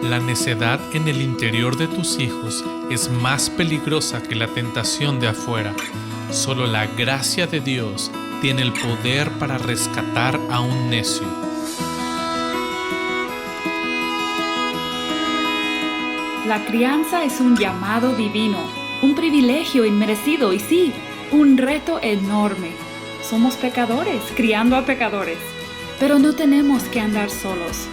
La necedad en el interior de tus hijos es más peligrosa que la tentación de afuera. Solo la gracia de Dios tiene el poder para rescatar a un necio. La crianza es un llamado divino, un privilegio inmerecido y sí, un reto enorme. Somos pecadores, criando a pecadores, pero no tenemos que andar solos.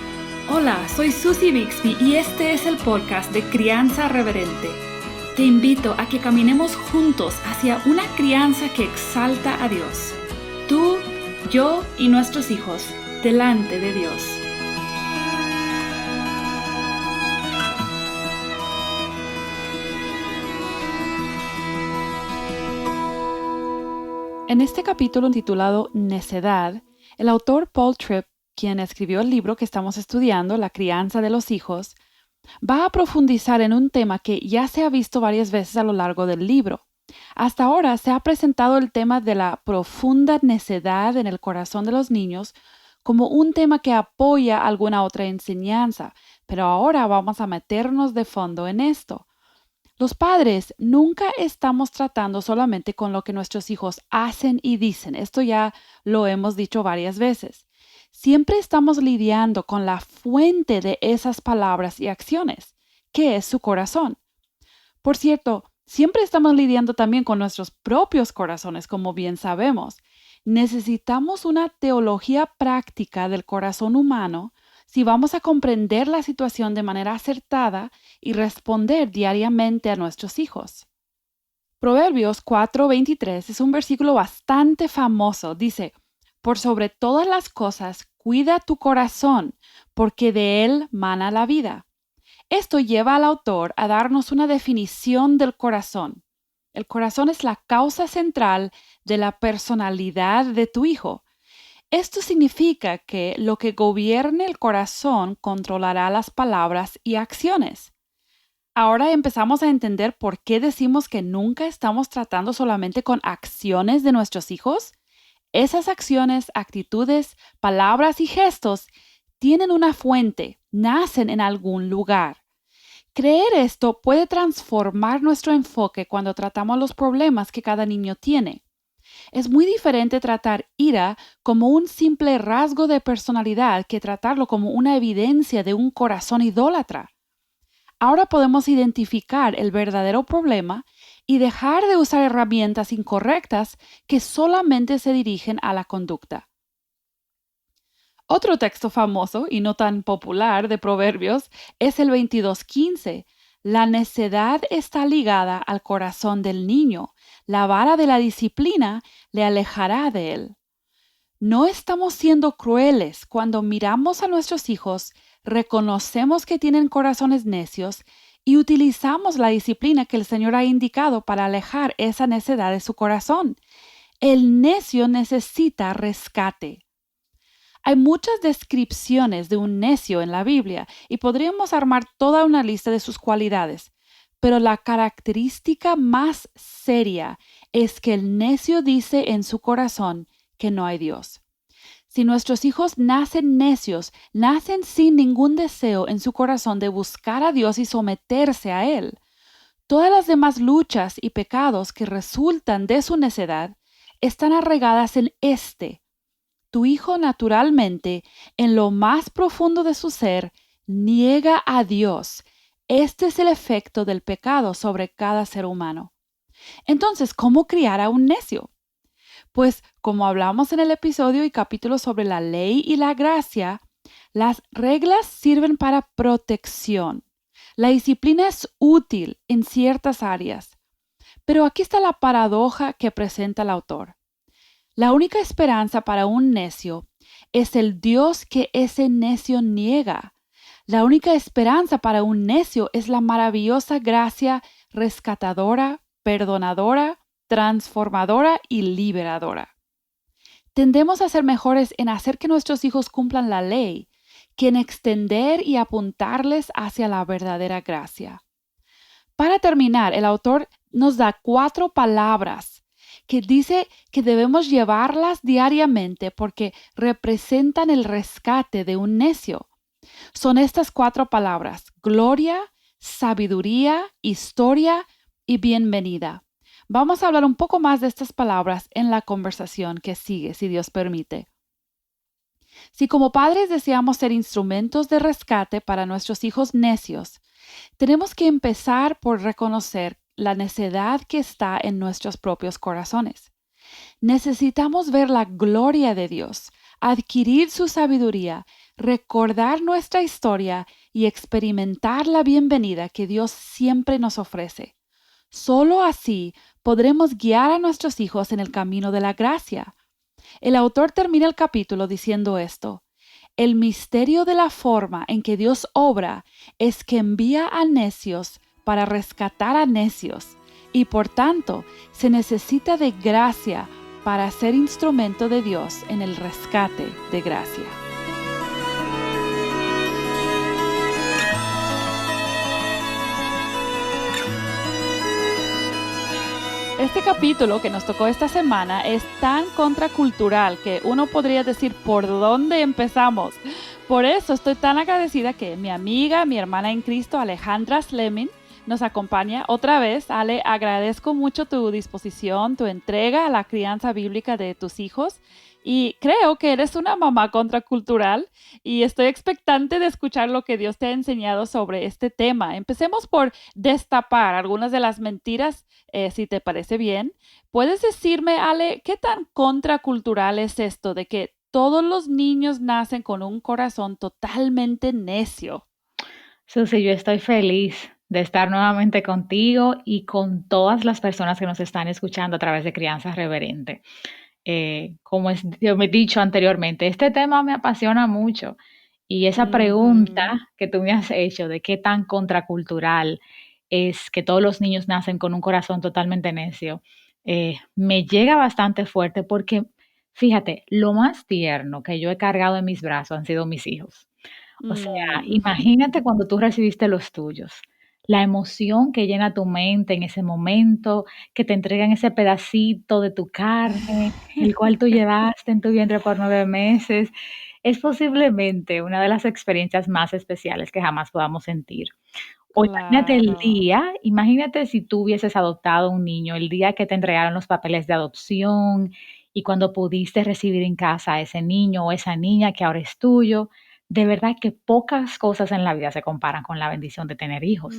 Hola, soy Susie Bixby y este es el podcast de Crianza Reverente. Te invito a que caminemos juntos hacia una crianza que exalta a Dios. Tú, yo y nuestros hijos, delante de Dios. En este capítulo titulado Necedad, el autor Paul Tripp, quien escribió el libro que estamos estudiando, La crianza de los hijos, va a profundizar en un tema que ya se ha visto varias veces a lo largo del libro. Hasta ahora se ha presentado el tema de la profunda necedad en el corazón de los niños como un tema que apoya alguna otra enseñanza, pero ahora vamos a meternos de fondo en esto. Los padres nunca estamos tratando solamente con lo que nuestros hijos hacen y dicen. Esto ya lo hemos dicho varias veces. Siempre estamos lidiando con la fuente de esas palabras y acciones, que es su corazón. Por cierto, siempre estamos lidiando también con nuestros propios corazones, como bien sabemos. Necesitamos una teología práctica del corazón humano si vamos a comprender la situación de manera acertada y responder diariamente a nuestros hijos. Proverbios 4:23 es un versículo bastante famoso. Dice: por sobre todas las cosas, cuida tu corazón, porque de él mana la vida. Esto lleva al autor a darnos una definición del corazón. El corazón es la causa central de la personalidad de tu hijo. Esto significa que lo que gobierne el corazón controlará las palabras y acciones. Ahora empezamos a entender por qué decimos que nunca estamos tratando solamente con acciones de nuestros hijos. Esas acciones, actitudes, palabras y gestos tienen una fuente, nacen en algún lugar. Creer esto puede transformar nuestro enfoque cuando tratamos los problemas que cada niño tiene. Es muy diferente tratar ira como un simple rasgo de personalidad que tratarlo como una evidencia de un corazón idólatra. Ahora podemos identificar el verdadero problema y dejar de usar herramientas incorrectas que solamente se dirigen a la conducta. Otro texto famoso y no tan popular de Proverbios es el 22:15. La necedad está ligada al corazón del niño. La vara de la disciplina le alejará de él. No estamos siendo crueles cuando miramos a nuestros hijos, reconocemos que tienen corazones necios y utilizamos la disciplina que el Señor ha indicado para alejar esa necedad de su corazón. El necio necesita rescate. Hay muchas descripciones de un necio en la Biblia y podríamos armar toda una lista de sus cualidades, pero la característica más seria es que el necio dice en su corazón que no hay Dios. Si nuestros hijos nacen necios, nacen sin ningún deseo en su corazón de buscar a Dios y someterse a Él. Todas las demás luchas y pecados que resultan de su necedad están arraigadas en este. Tu hijo naturalmente, en lo más profundo de su ser, niega a Dios. Este es el efecto del pecado sobre cada ser humano. Entonces, ¿cómo criar a un necio? Pues, como hablamos en el episodio y capítulo sobre la ley y la gracia, las reglas sirven para protección. La disciplina es útil en ciertas áreas. Pero aquí está la paradoja que presenta el autor. La única esperanza para un necio es el Dios que ese necio niega. La única esperanza para un necio es la maravillosa gracia rescatadora, perdonadora, transformadora y liberadora. Tendemos a ser mejores en hacer que nuestros hijos cumplan la ley que en extender y apuntarles hacia la verdadera gracia. Para terminar, el autor nos da 4 palabras que dice que debemos llevarlas diariamente porque representan el rescate de un necio. Son estas 4 palabras: gloria, sabiduría, historia y bienvenida. Vamos a hablar un poco más de estas palabras en la conversación que sigue, si Dios permite. Si como padres deseamos ser instrumentos de rescate para nuestros hijos necios, tenemos que empezar por reconocer la necedad que está en nuestros propios corazones. Necesitamos ver la gloria de Dios, adquirir su sabiduría, recordar nuestra historia y experimentar la bienvenida que Dios siempre nos ofrece. Solo así podremos guiar a nuestros hijos en el camino de la gracia. El autor termina el capítulo diciendo esto: el misterio de la forma en que Dios obra es que envía a necios para rescatar a necios, y por tanto se necesita de gracia para ser instrumento de Dios en el rescate de gracia. Este capítulo que nos tocó esta semana es tan contracultural que uno podría decir ¿por dónde empezamos? Por eso estoy tan agradecida que mi amiga, mi hermana en Cristo, Alejandra Slemin, nos acompaña otra vez. Ale, agradezco mucho tu disposición, tu entrega a la crianza bíblica de tus hijos. Y creo que eres una mamá contracultural y estoy expectante de escuchar lo que Dios te ha enseñado sobre este tema. Empecemos por destapar algunas de las mentiras, si te parece bien. ¿Puedes decirme, Ale, qué tan contracultural es esto de que todos los niños nacen con un corazón totalmente necio? Susi, yo estoy feliz de estar nuevamente contigo y con todas las personas que nos están escuchando a través de Crianza Reverente. Yo me he dicho anteriormente, este tema me apasiona mucho y esa Ujú. pregunta que tú me has hecho de qué tan contracultural es que todos los niños nacen con un corazón totalmente necio, me llega bastante fuerte porque, fíjate, lo más tierno que yo he cargado en mis brazos han sido mis hijos. O sea, Mm. imagínate cuando tú recibiste los tuyos, la emoción que llena tu mente en ese momento, que te entregan ese pedacito de tu carne, el cual tú llevaste en tu vientre por 9 meses, es posiblemente una de las experiencias más especiales que jamás podamos sentir. O Claro. imagínate si tú hubieses adoptado un niño, el día que te entregaron los papeles de adopción y cuando pudiste recibir en casa a ese niño o esa niña que ahora es tuyo. De verdad que pocas cosas en la vida se comparan con la bendición de tener hijos.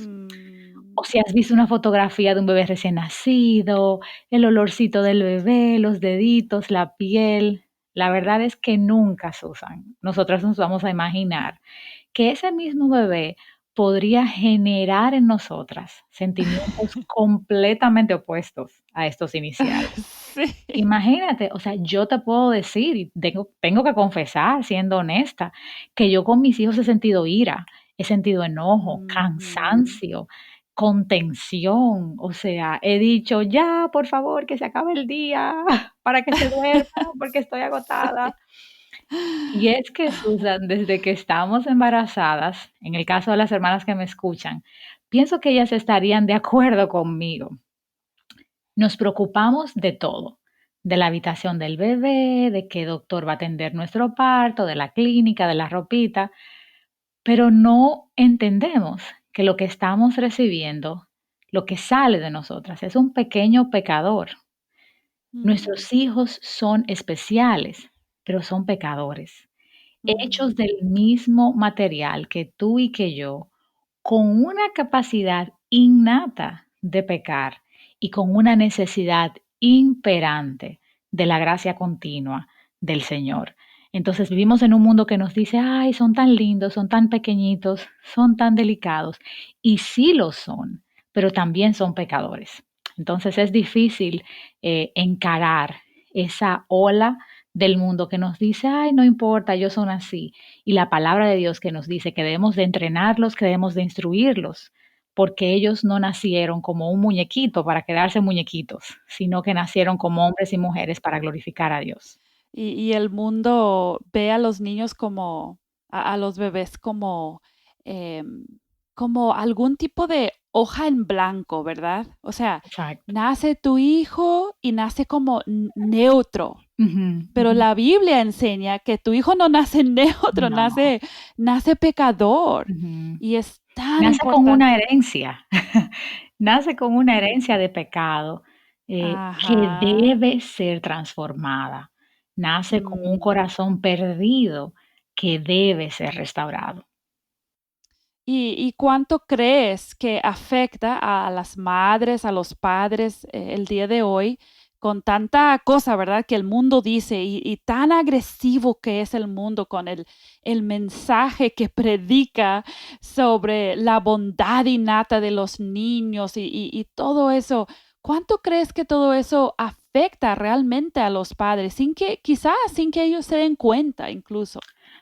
O Mm. si has visto una fotografía de un bebé recién nacido, el olorcito del bebé, los deditos, la piel, la verdad es que nunca, Susan, nosotras nos vamos a imaginar que ese mismo bebé podría generar en nosotras sentimientos completamente opuestos a estos iniciales. Sí. Imagínate, o sea, yo te puedo decir, y tengo que confesar, siendo honesta, que yo con mis hijos he sentido ira, he sentido enojo, Ujú. cansancio, contención, o sea, he dicho: "Ya, por favor, que se acabe el día para que se duerma, porque estoy agotada". Sí. Y es que, Susan, desde que estamos embarazadas, en el caso de las hermanas que me escuchan, pienso que ellas estarían de acuerdo conmigo. Nos preocupamos de todo, de la habitación del bebé, de qué doctor va a atender nuestro parto, de la clínica, de la ropita, pero no entendemos que lo que estamos recibiendo, lo que sale de nosotras, es un pequeño pecador. Mm, Nuestros hijos son especiales, pero son pecadores, hechos mm, del mismo material que tú y que yo, con una capacidad innata de pecar y con una necesidad imperante de la gracia continua del Señor. Entonces vivimos en un mundo que nos dice: "Ay, son tan lindos, son tan pequeñitos, son tan delicados", y sí lo son, pero también son pecadores. Entonces es difícil encarar esa ola del mundo que nos dice: "Ay, no importa, ellos son así", y la palabra de Dios que nos dice que debemos de entrenarlos, que debemos de instruirlos, porque ellos no nacieron como un muñequito para quedarse muñequitos, sino que nacieron como hombres y mujeres para glorificar a Dios. y el mundo ve a los niños como, a los bebés como, como algún tipo de hoja en blanco, ¿verdad? O sea, Exacto. nace tu hijo y nace como neutro. Ujú, Pero ujú. la Biblia enseña que tu hijo no nace neutro, No. nace pecador. Ujú. Y es tan Nace con una importante. herencia, nace con una Sí. herencia de pecado, que Ajá. debe ser transformada. Nace con un Mm. corazón perdido que debe ser restaurado. ¿Y cuánto crees que afecta a las madres, a los padres el día de hoy con tanta cosa, ¿verdad? Que el mundo dice y tan agresivo que es el mundo con el mensaje que predica sobre la bondad innata de los niños y todo eso. ¿Cuánto crees que todo eso afecta realmente a los padres quizás sin que ellos se den cuenta incluso?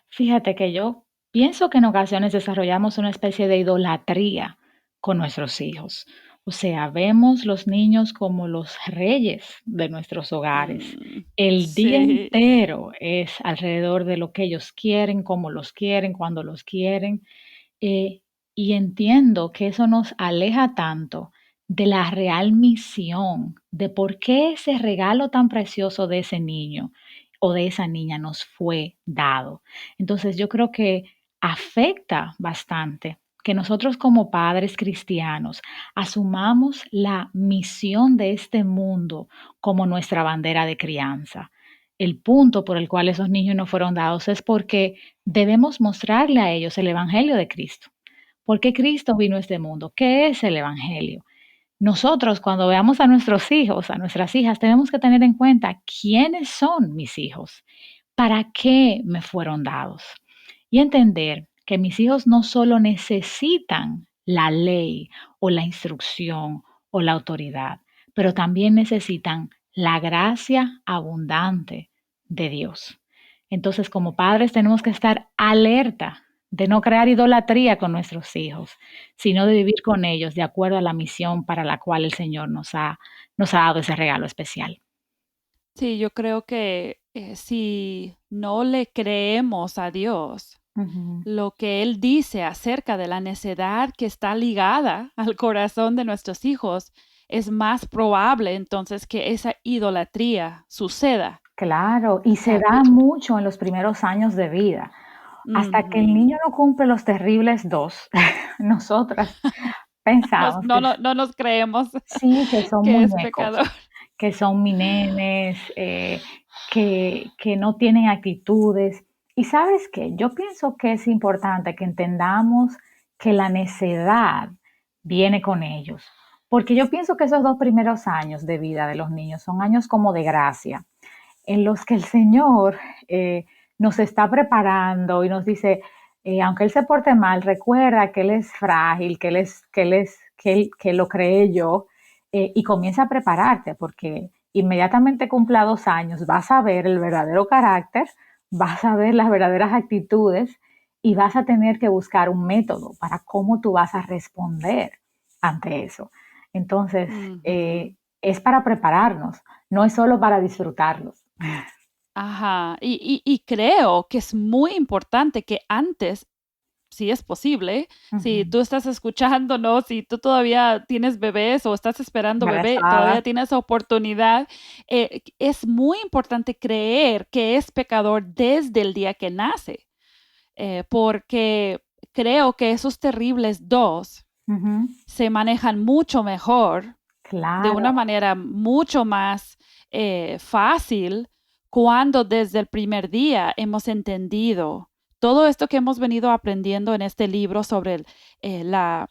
Fíjate que yo pienso que en ocasiones desarrollamos una especie de idolatría con nuestros hijos. O sea, vemos los niños como los reyes de nuestros hogares. Mm, El día sí. entero es alrededor de lo que ellos quieren, cómo los quieren, cuando los quieren. Eh, y entiendo que eso nos aleja tanto de la real misión, de por qué ese regalo tan precioso de ese niño o de esa niña nos fue dado. Entonces yo creo que afecta bastante que nosotros como padres cristianos asumamos la misión de este mundo como nuestra bandera de crianza. El punto por el cual esos niños no fueron dados es porque debemos mostrarle a ellos el Evangelio de Cristo. ¿Por qué Cristo vino a este mundo? ¿Qué es el Evangelio? Nosotros cuando veamos a nuestros hijos, a nuestras hijas, tenemos que tener en cuenta quiénes son mis hijos, para qué me fueron dados y entender que mis hijos no solo necesitan la ley o la instrucción o la autoridad, pero también necesitan la gracia abundante de Dios. Entonces, como padres tenemos que estar alerta de no crear idolatría con nuestros hijos, sino de vivir con ellos de acuerdo a la misión para la cual el Señor nos ha dado ese regalo especial. Sí, yo creo que si no le creemos a Dios, Ujú. lo que Él dice acerca de la necedad que está ligada al corazón de nuestros hijos, es más probable entonces que esa idolatría suceda. Claro, y se da ¿Sabes? mucho en los primeros años de vida. Hasta que el Ujú. niño no cumple los terribles 2, nosotras pensamos que No nos creemos sí, que son que es muñecos, pecador. que son mi nenes, que no tienen actitudes. ¿Y sabes qué? Yo pienso que es importante que entendamos que la necedad viene con ellos, porque yo pienso que esos 2 primeros años de vida de los niños son años como de gracia, en los que el Señor nos está preparando y nos dice, aunque Él se porte mal, recuerda que Él es frágil, que lo creé yo, y comienza a prepararte, porque inmediatamente cumpla 2 años, vas a ver el verdadero carácter, vas a ver las verdaderas actitudes y vas a tener que buscar un método para cómo tú vas a responder ante eso. Entonces, Ujú. es para prepararnos, no es solo para disfrutarlos. Ajá. Y creo que es muy importante que antes, si es posible, si Ujú. tú estás escuchando, ¿no? Si tú todavía tienes bebés o estás esperando bebé, Embarazada. todavía tienes oportunidad, es muy importante creer que es pecador desde el día que nace, porque creo que esos terribles dos Ujú. se manejan mucho mejor, de Claro, una manera mucho más fácil cuando desde el primer día hemos entendido todo esto que hemos venido aprendiendo en este libro sobre la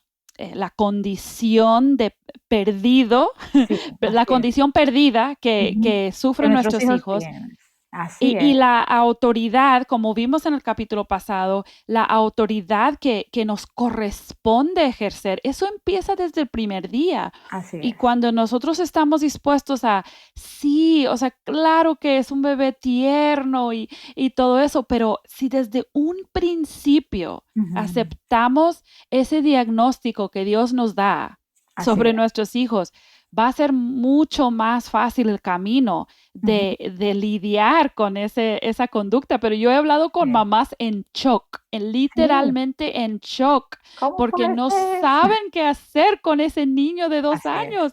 condición de perdido, sí, la así es. condición perdida Ujú. que Que sufren nuestros nuestros hijos hijos tienen. Así y es, la autoridad, como vimos en el capítulo pasado, la autoridad que nos corresponde ejercer, eso empieza desde el primer día. así Y es. cuando nosotros estamos dispuestos a, sí, o sea, claro que es un bebé tierno y todo eso, pero si desde un principio Ujú. aceptamos ese diagnóstico que Dios nos da Así sobre es. nuestros hijos, va a ser mucho más fácil el camino Ujú. de lidiar con esa conducta, pero yo he hablado con Sí. mamás en shock, Sí. literalmente en shock, ¿Cómo porque puede no ser? saben qué hacer con ese niño de dos Así es. años,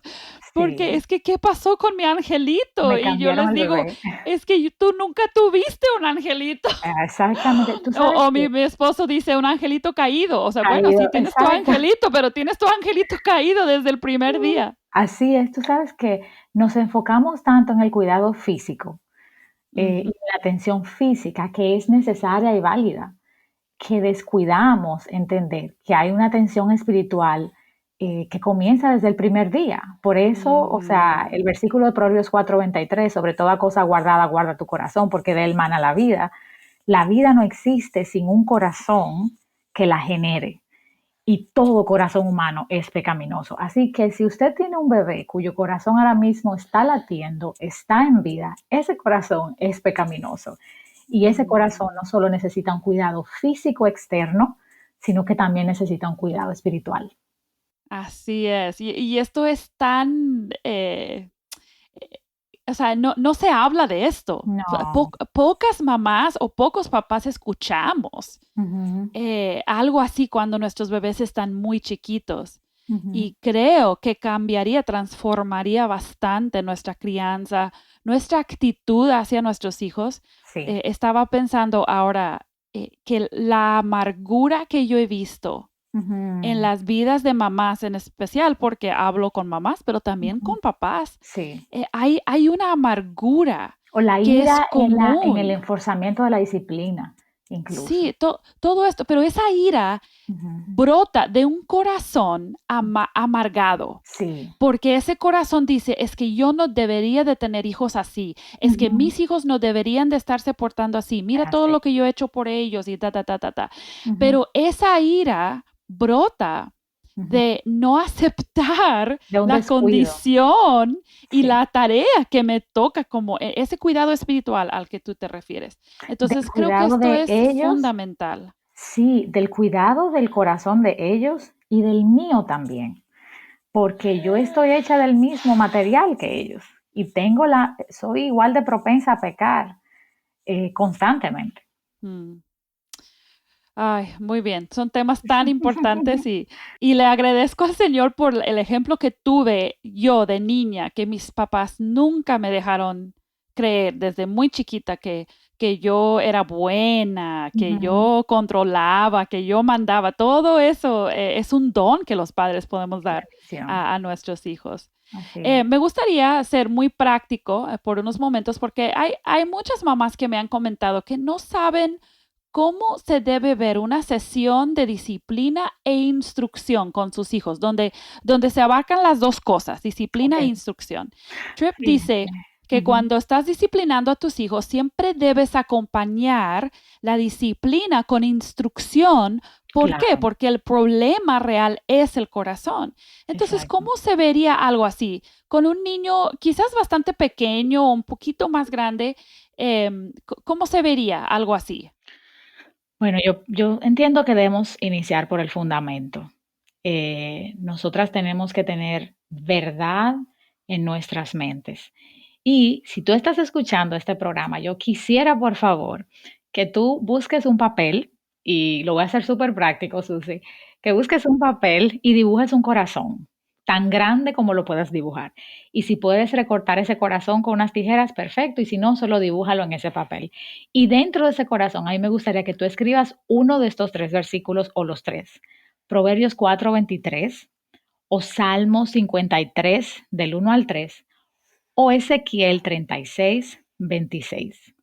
porque Sí, es que, ¿qué pasó con mi angelito? me Y yo cambiaron les el digo, bebé. es que tú nunca tuviste un angelito. Exactamente. Tú O, sabes o que mi esposo dice un angelito caído. O sea, bueno, caído, sí tienes tu exacto. angelito, pero tienes tu angelito caído desde el primer día. Así es. Tú sabes que nos enfocamos tanto en el cuidado físico, y Ujú. en la atención física, que es necesaria y válida, que descuidamos entender que hay una atención espiritual, que comienza desde el primer día. Por eso, o sea, Ujú. el versículo de Proverbios 4:23, sobre toda cosa guardada, guarda tu corazón, porque de él mana la vida. La vida no existe sin un corazón que la genere. Y todo corazón humano es pecaminoso. Así que si usted tiene un bebé cuyo corazón ahora mismo está latiendo, está en vida, ese corazón es pecaminoso. Y ese corazón Ujú. no solo necesita un cuidado físico externo, sino que también necesita un cuidado espiritual. Así es. Y esto es tan, o sea, no se habla de esto. No. Pocas mamás o pocos papás escuchamos Ujú, algo así cuando nuestros bebés están muy chiquitos. ujú. Y creo que cambiaría, transformaría bastante nuestra crianza, nuestra actitud hacia nuestros hijos. Sí. Estaba pensando ahora que la amargura que yo he visto en Ujú, las vidas de mamás en especial, porque hablo con mamás, pero también ujú. con papás, Sí. hay una amargura O la que es ira en el común. enforzamiento de la disciplina, incluso. Sí, todo esto, pero esa ira Ujú. brota de un corazón amargado. Sí. Porque ese corazón dice, es que yo no debería de tener hijos así, es que Ujú. mis hijos no deberían de estarse portando así, mira todo Así. lo que yo he hecho por ellos y ta, ta, ta, ta, ta. Ujú, Pero esa ira brota ujú. de no aceptar De un la descuido, condición y sí. la tarea que me toca como ese cuidado espiritual al que tú te refieres. Del Entonces creo que cuidado esto de es ellos, fundamental. sí, del cuidado del corazón de ellos y del mío también, porque yo estoy hecha del mismo material que ellos y soy igual de propensa a pecar, constantemente. Mm. Ay, muy bien. Son temas tan importantes y le agradezco al Señor por el ejemplo que tuve yo de niña, que mis papás nunca me dejaron creer desde muy chiquita que yo era buena, que Ujú, yo controlaba, que yo mandaba. Todo eso es un don que los padres podemos qué dar bendición. a nuestros hijos. Así es. Me gustaría ser muy práctico por unos momentos porque hay muchas mamás que me han comentado que no saben cómo se debe ver una sesión de disciplina e instrucción con sus hijos, donde se abarcan las dos cosas, disciplina e Okey. instrucción. Tripp Fíjate. dice que Ujú, cuando estás disciplinando a tus hijos, siempre debes acompañar la disciplina con instrucción. ¿Por qué? claro, Porque el problema real es el corazón. Entonces, exacto. ¿cómo se vería algo así? Con un niño quizás bastante pequeño o un poquito más grande, ¿cómo se vería algo así? Bueno, yo entiendo que debemos iniciar por el fundamento. Nosotras tenemos que tener verdad en nuestras mentes. Y si tú estás escuchando este programa, yo quisiera, por favor, que tú busques un papel, y lo voy a hacer súper práctico, Susi, que busques un papel y dibujes un corazón, tan grande como lo puedas dibujar. Y si puedes recortar ese corazón con unas tijeras, perfecto, y si no, solo dibújalo en ese papel. Y dentro de ese corazón, a mí me gustaría que tú escribas uno de estos tres versículos o los tres. Proverbios 4:23 o Salmo 53 del 1 al 3 o Ezequiel 36:26.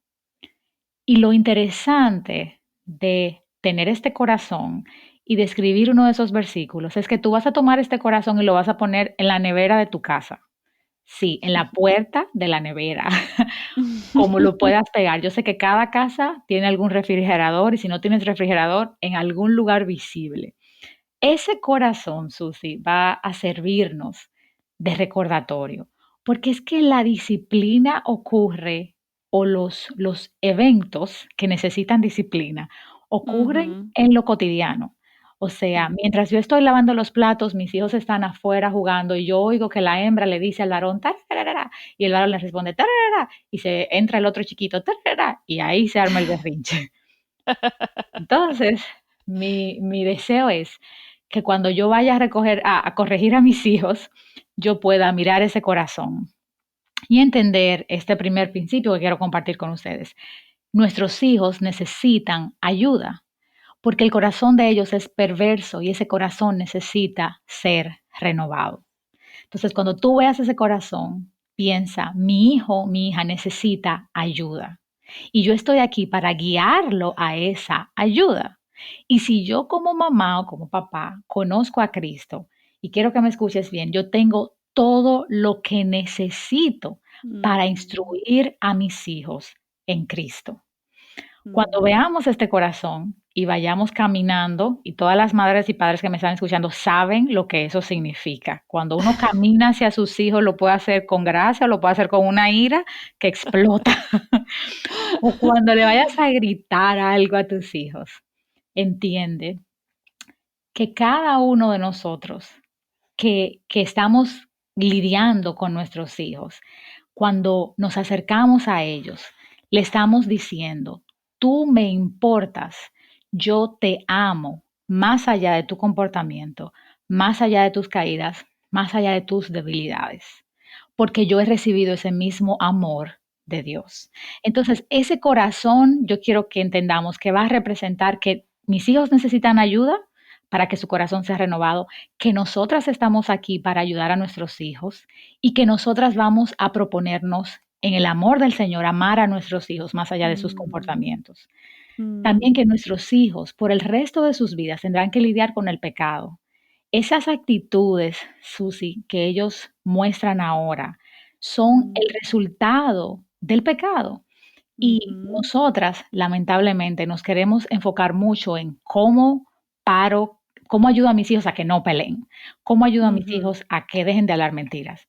Y lo interesante de tener este corazón y de escribir uno de esos versículos es que tú vas a tomar este corazón y lo vas a poner en la nevera de tu casa. Sí, en la puerta de la nevera, como lo puedas pegar. Yo sé que cada casa tiene algún refrigerador y si no tienes refrigerador, en algún lugar visible. Ese corazón, Susi, va a servirnos de recordatorio, porque es que la disciplina ocurre o los eventos que necesitan disciplina ocurren Ujú. en lo cotidiano. O sea, mientras yo estoy lavando los platos, mis hijos están afuera jugando y yo oigo que la hembra le dice al varón, tararara, y el varón le responde, tararara, y se entra el otro chiquito, tararara, y ahí se arma el berrinche. Entonces, mi deseo es que cuando yo vaya a recoger, a corregir a mis hijos, yo pueda mirar ese corazón y entender este primer principio que quiero compartir con ustedes. Nuestros hijos necesitan ayuda porque el corazón de ellos es perverso y ese corazón necesita ser renovado. Entonces, cuando tú veas ese corazón, piensa, mi hijo, mi hija necesita ayuda. Y yo estoy aquí para guiarlo a esa ayuda. Y si yo como mamá o como papá conozco a Cristo, y quiero que me escuches bien, yo tengo todo lo que necesito para Mm, instruir a mis hijos en Cristo. Cuando mm. veamos este corazón y vayamos caminando, y todas las madres y padres que me están escuchando saben lo que eso significa. Cuando uno camina hacia sus hijos, lo puede hacer con gracia, lo puede hacer con una ira que explota. O cuando le vayas a gritar algo a tus hijos, entiende que cada uno de nosotros que estamos lidiando con nuestros hijos, cuando nos acercamos a ellos, le estamos diciendo, tú me importas, yo te amo, más allá de tu comportamiento, más allá de tus caídas, más allá de tus debilidades, porque yo he recibido ese mismo amor de Dios. Entonces, ese corazón, yo quiero que entendamos que va a representar que mis hijos necesitan ayuda para que su corazón sea renovado, que nosotras estamos aquí para ayudar a nuestros hijos y que nosotras vamos a proponernos en el amor del Señor amar a nuestros hijos más allá de sus Mm, comportamientos. También mm, que nuestros hijos por el resto de sus vidas tendrán que lidiar con el pecado. Esas actitudes, Susi, que ellos muestran ahora, son mm, el resultado del pecado. Y ujú, nosotras, lamentablemente, nos queremos enfocar mucho en cómo paro, cómo ayudo a mis hijos a que no peleen, cómo ayudo a mis ujú, hijos a que dejen de hablar mentiras.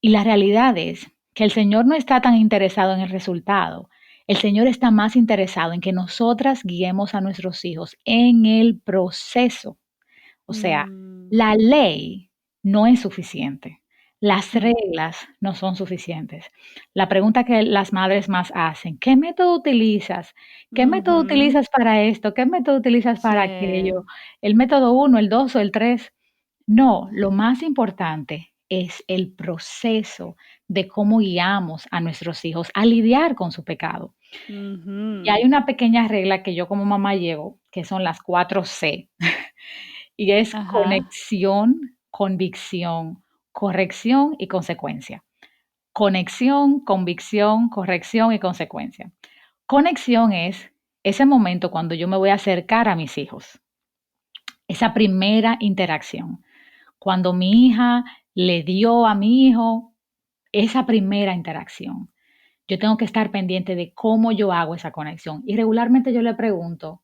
Y la realidad es que el Señor no está tan interesado en el resultado. El Señor está más interesado en que nosotras guiemos a nuestros hijos en el proceso. O sea, mm, la ley no es suficiente. Las mm, reglas no son suficientes. La pregunta que las madres más hacen, ¿qué método utilizas? ¿Qué método ujú. utilizas para esto? ¿Qué método utilizas Sí. para aquello? ¿El método uno, el 2 o el 3? No, lo más importante es el proceso de cómo guiamos a nuestros hijos a lidiar con su pecado. Y Ujú. hay una pequeña regla que yo como mamá llevo, que son las 4 C. Y es Ajá. conexión, convicción, corrección y consecuencia. Conexión, convicción, corrección y consecuencia. Conexión es ese momento cuando yo me voy a acercar a mis hijos, esa primera interacción. Cuando mi hija le dio a mi hijo esa primera interacción. Yo tengo que estar pendiente de cómo yo hago esa conexión. Y regularmente yo le pregunto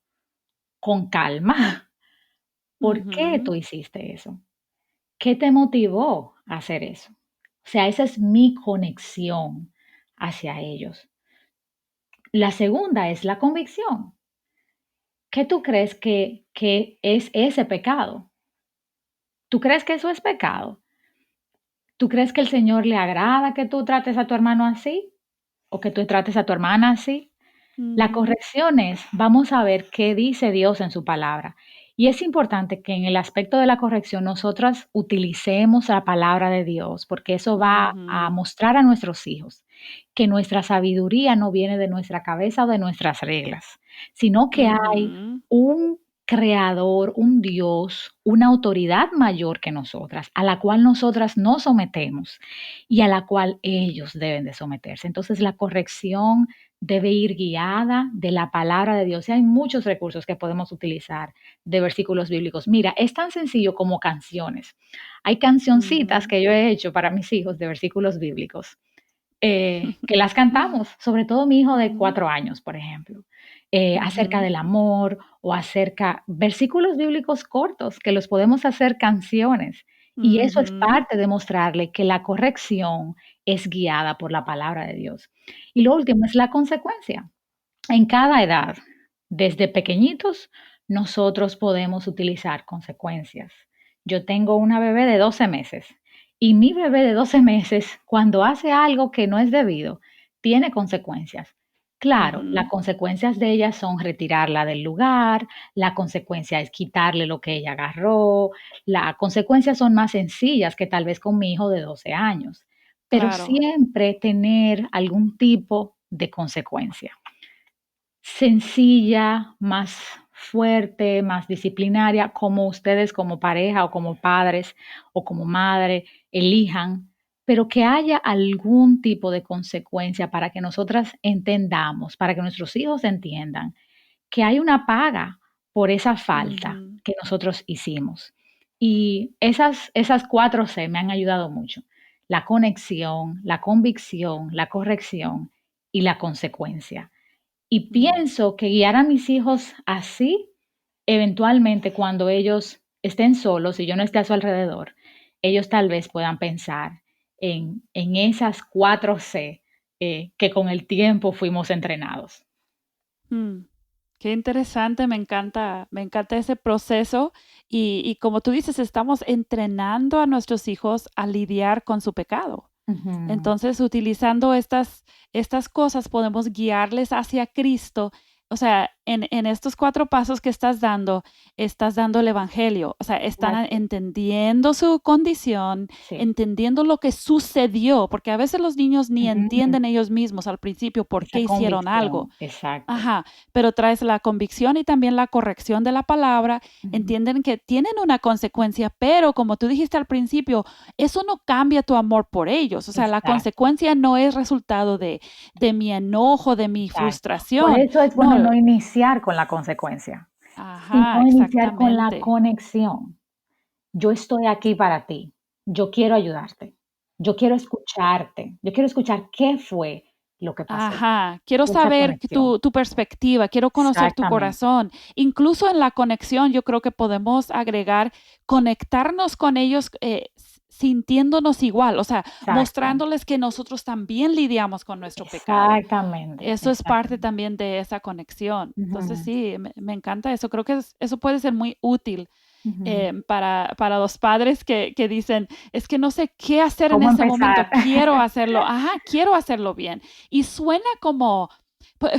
con calma, ¿por qué Ujú. tú hiciste eso? ¿Qué te motivó a hacer eso? O sea, esa es mi conexión hacia ellos. La segunda es la convicción. ¿Qué tú crees que es ese pecado? ¿Tú crees que eso es pecado? ¿Tú crees que el Señor le agrada que tú trates a tu hermano así? ¿O que tú trates a tu hermana así? La Ujú. corrección es, vamos a ver qué dice Dios en su palabra. Y es importante que en el aspecto de la corrección nosotras utilicemos la palabra de Dios, porque eso va a Ujú. mostrar a nuestros hijos que nuestra sabiduría no viene de nuestra cabeza o de nuestras reglas, sino que hay Ujú. un creador, un Dios, una autoridad mayor que nosotras, a la cual nosotras nos sometemos y a la cual ellos deben de someterse. Entonces la corrección debe ir guiada de la palabra de Dios. Y hay muchos recursos que podemos utilizar de versículos bíblicos. Mira, es tan sencillo como canciones. Hay cancioncitas Ujú. que yo he hecho para mis hijos de versículos bíblicos, que las cantamos, sobre todo mi hijo de Ujú. 4 años, por ejemplo, acerca Ujú. del amor o acerca versículos bíblicos cortos que los podemos hacer canciones. Y eso es Ujú. parte de mostrarle que la corrección es guiada por la palabra de Dios. Y lo último es la consecuencia. En cada edad, desde pequeñitos, nosotros podemos utilizar consecuencias. Yo tengo una bebé de 12 meses y mi bebé de 12 meses, cuando hace algo que no es debido, tiene consecuencias. Claro, las Ujú. consecuencias de ella son retirarla del lugar, la consecuencia es quitarle lo que ella agarró, las consecuencias son más sencillas que tal vez con mi hijo de 12 años, pero Claro. siempre tener algún tipo de consecuencia sencilla, más fuerte, más disciplinaria, como ustedes como pareja o como padres o como madre elijan, pero que haya algún tipo de consecuencia para que nosotras entendamos, para que nuestros hijos entiendan que hay una paga por esa falta Ujú. que nosotros hicimos. Y esas 4C me han ayudado mucho. La conexión, la convicción, la corrección y la consecuencia. Y Mm. pienso que guiar a mis hijos así, eventualmente cuando ellos estén solos y yo no esté a su alrededor, ellos tal vez puedan pensar en esas 4C que con el tiempo fuimos entrenados. Mm. Qué interesante, me encanta ese proceso y como tú dices, estamos entrenando a nuestros hijos a lidiar con su pecado. Ujú. Entonces, utilizando estas cosas, podemos guiarles hacia Cristo. O sea, en estos 4 pasos que estás dando el evangelio. O sea, están Exacto. entendiendo su condición, Sí. entendiendo lo que sucedió, porque a veces los niños ni Ujú. entienden ellos mismos al principio por qué Esa hicieron algo. convicción, exacto. Ajá, pero traes la convicción y también la corrección de la palabra, Ujú. entienden que tienen una consecuencia, pero como tú dijiste al principio, eso no cambia tu amor por ellos, o sea, la Exacto, consecuencia no es resultado de mi enojo, de mi exacto. Por frustración, eso es bueno no, no iniciar con la consecuencia, ajá, sino iniciar con la exactamente, conexión. Yo estoy aquí para ti. Yo quiero ayudarte. Yo quiero escucharte. Yo quiero escuchar qué fue lo que pasó. ajá, quiero Esa saber que conexión. tu perspectiva, quiero conocer tu Exactamente. corazón, incluso en la conexión yo creo que podemos agregar, conectarnos con ellos sintiéndonos igual, o sea, Exacto. mostrándoles que nosotros también lidiamos con nuestro pecado. Exactamente, Eso es parte exactamente. también de esa conexión. Entonces, Ujú, sí, me encanta eso. Creo que eso puede ser muy útil ujú. para los padres que dicen, es que no sé qué hacer en ¿Cómo ese empezar? momento, quiero hacerlo, ajá, quiero hacerlo bien. Y suena como,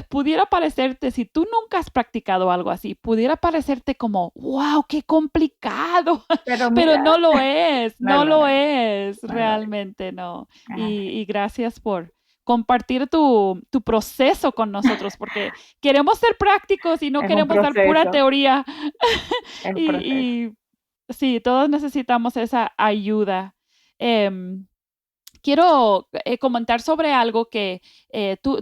pudiera parecerte, si tú nunca has practicado algo así, pudiera parecerte como, wow, qué complicado, Pero pero mira, no lo es, no no lo lo es, es, no lo es. realmente no. Así Y gracias por compartir tu proceso con nosotros, porque queremos ser prácticos y no es un queremos dar pura proceso, teoría. es un proceso. Y sí, todos necesitamos esa ayuda. Em, quiero comentar sobre algo que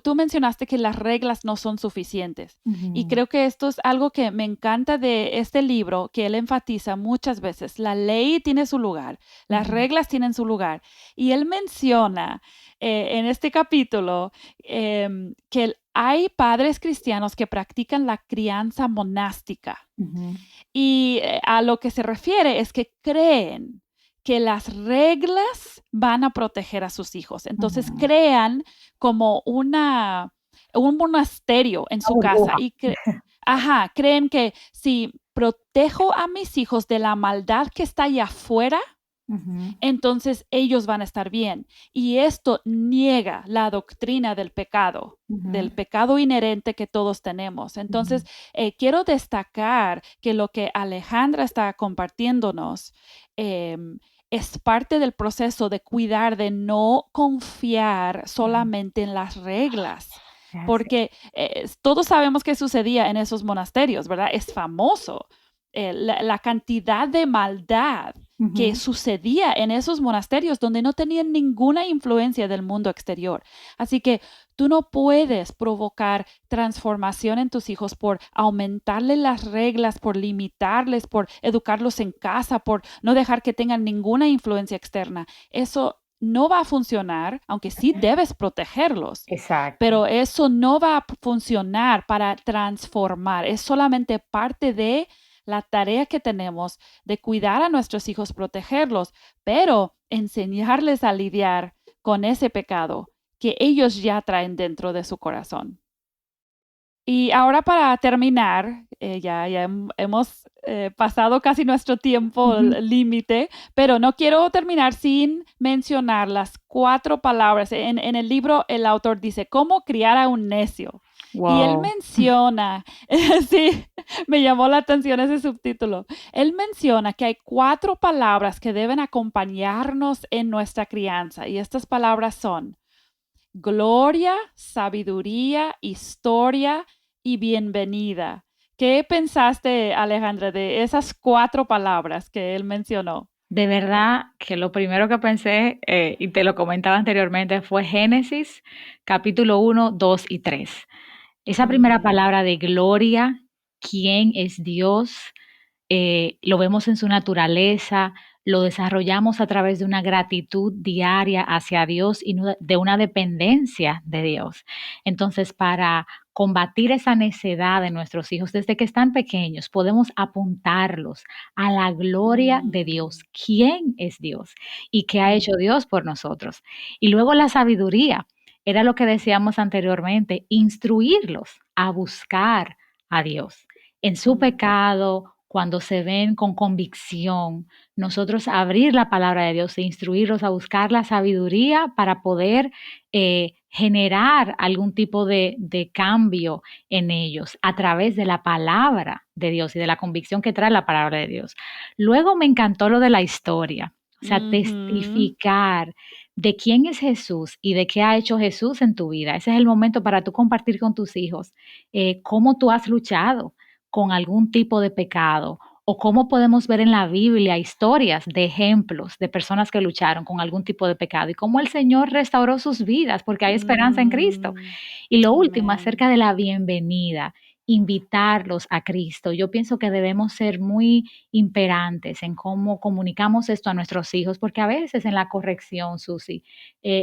tú mencionaste que las reglas no son suficientes. Y Ujú, creo que esto es algo que me encanta de este libro, que él enfatiza muchas veces. La ley tiene su lugar, las ujú, reglas tienen su lugar. Y él menciona en este capítulo que hay padres cristianos que practican la crianza monástica. ujú, Y a lo que se refiere es que creen que las reglas van a proteger a sus hijos. Entonces ujú. crean como un monasterio en Una su casa burbuja. y ajá, creen que si protejo a mis hijos de la maldad que está allá afuera, Ujú, entonces ellos van a estar bien. Y esto niega la doctrina ujú, del pecado inherente que todos tenemos. ujú. Entonces, quiero destacar que lo que Alejandra está compartiéndonos es parte del proceso de cuidar, de no confiar Ujú. solamente en las reglas. Así. Porque todos sabemos qué sucedía en esos monasterios, ¿verdad? Es famoso la cantidad de maldad que Ujú. sucedía en esos monasterios donde no tenían ninguna influencia del mundo exterior. Así que tú no puedes provocar transformación en tus hijos por aumentarle las reglas, por limitarles, por educarlos en casa, por no dejar que tengan ninguna influencia externa. Eso no va a funcionar, aunque sí debes protegerlos, Exacto. pero eso no va a funcionar para transformar. Es solamente parte de la tarea que tenemos de cuidar a nuestros hijos, protegerlos, pero enseñarles a lidiar con ese pecado que ellos ya traen dentro de su corazón. Y ahora para terminar, ya hemos pasado casi nuestro tiempo Ujú. límite, pero no quiero terminar sin mencionar las 4 palabras. En el libro el autor dice, ¿cómo criar a un necio? Y él Wow. menciona, sí, me llamó la atención ese subtítulo. Él menciona que hay 4 palabras que deben acompañarnos en nuestra crianza y estas palabras son gloria, sabiduría, historia y bienvenida. ¿Qué pensaste, Alejandra, de esas 4 palabras que él mencionó? De verdad que lo primero que pensé, y te lo comentaba anteriormente, fue Génesis, capítulo 1, 2 y 3. Esa primera Mm, palabra de gloria, quién es Dios, lo vemos en su naturaleza, lo desarrollamos a través de una gratitud diaria hacia Dios y de una dependencia de Dios. Entonces, para combatir esa necedad de nuestros hijos desde que están pequeños, podemos apuntarlos a la gloria de mm, Dios. ¿Quién es Dios? ¿Y qué ha hecho mm, Dios por nosotros? Y luego la sabiduría. Era lo que decíamos anteriormente, instruirlos a buscar a Dios en su mm, pecado, cuando se ven con convicción, nosotros abrir la palabra de Dios e instruirlos a buscar la sabiduría para poder generar algún tipo de cambio en ellos a través de la palabra de Dios y de la convicción que trae la palabra de Dios. Luego me encantó lo de la historia, o sea, ujú, testificar de quién es Jesús y de qué ha hecho Jesús en tu vida. Ese es el momento para tú compartir con tus hijos cómo tú has luchado con algún tipo de pecado o cómo podemos ver en la Biblia historias de ejemplos de personas que lucharon con algún tipo de pecado y cómo el Señor restauró sus vidas porque hay esperanza en Cristo. mm, Y lo último, amén. acerca de la bienvenida, invitarlos a Cristo. Yo pienso que debemos ser muy imperantes en cómo comunicamos esto a nuestros hijos, porque a veces en la corrección, Susi,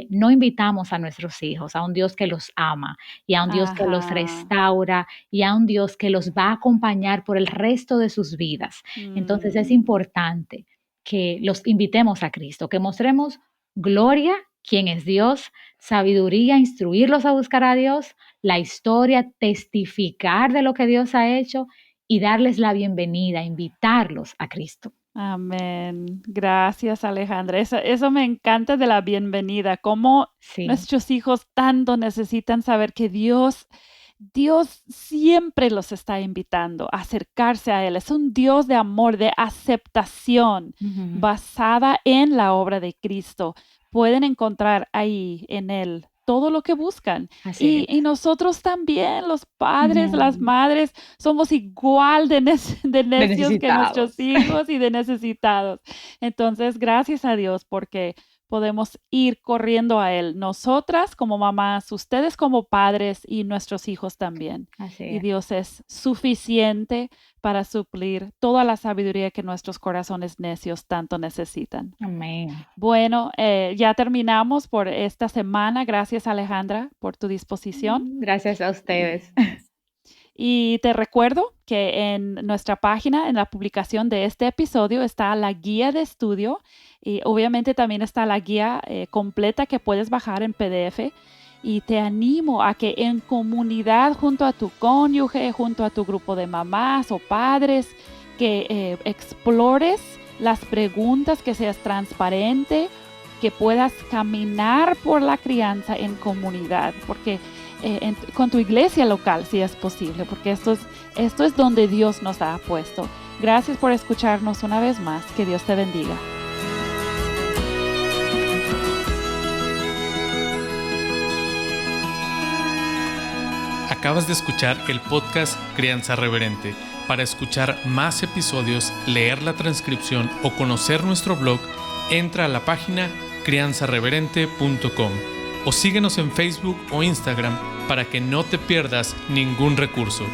no invitamos a nuestros hijos a un Dios que los ama y a un Dios que los Ajá. restaura y a un Dios que los va a acompañar por el resto de sus vidas. Entonces es Mm, importante que los invitemos a Cristo, que mostremos gloria, quién es Dios, sabiduría, instruirlos a buscar a Dios, la historia, testificar de lo que Dios ha hecho y darles la bienvenida, invitarlos a Cristo. amén. Gracias, Alejandra. Eso me encanta de la bienvenida, cómo Sí. nuestros hijos tanto necesitan saber que Dios siempre los está invitando a acercarse a Él. Es un Dios de amor, de aceptación, Ujú. basada en la obra de Cristo. Pueden encontrar ahí en Él todo lo que buscan. Así Y es. nosotros también, los padres, las Ujú. madres, somos igual de De necios que nuestros necesitados. hijos y de necesitados. Entonces, gracias a Dios porque podemos ir corriendo a Él, nosotras como mamás, ustedes como padres y nuestros hijos también. Así Y es. Dios es suficiente para suplir toda la sabiduría que nuestros corazones necios tanto necesitan. Amén. Bueno, ya terminamos por esta semana. Gracias, Alejandra, por tu disposición. Gracias a Y ustedes. y te recuerdo que en nuestra página, en la publicación de este episodio, está la guía de estudio y obviamente también está la guía completa que puedes bajar en PDF. Y te animo a que en comunidad junto a tu cónyuge, junto a tu grupo de mamás o padres, que explores las preguntas, que seas transparente, que puedas caminar por la crianza en comunidad, porque con tu iglesia local, si es posible, porque esto es donde Dios nos ha puesto. Gracias por escucharnos una vez más. Que Dios te bendiga. Acabas de escuchar el podcast Crianza Reverente. Para escuchar más episodios, leer la transcripción o conocer nuestro blog, entra a la página crianzareverente.com o síguenos en Facebook o Instagram para que no te pierdas ningún recurso.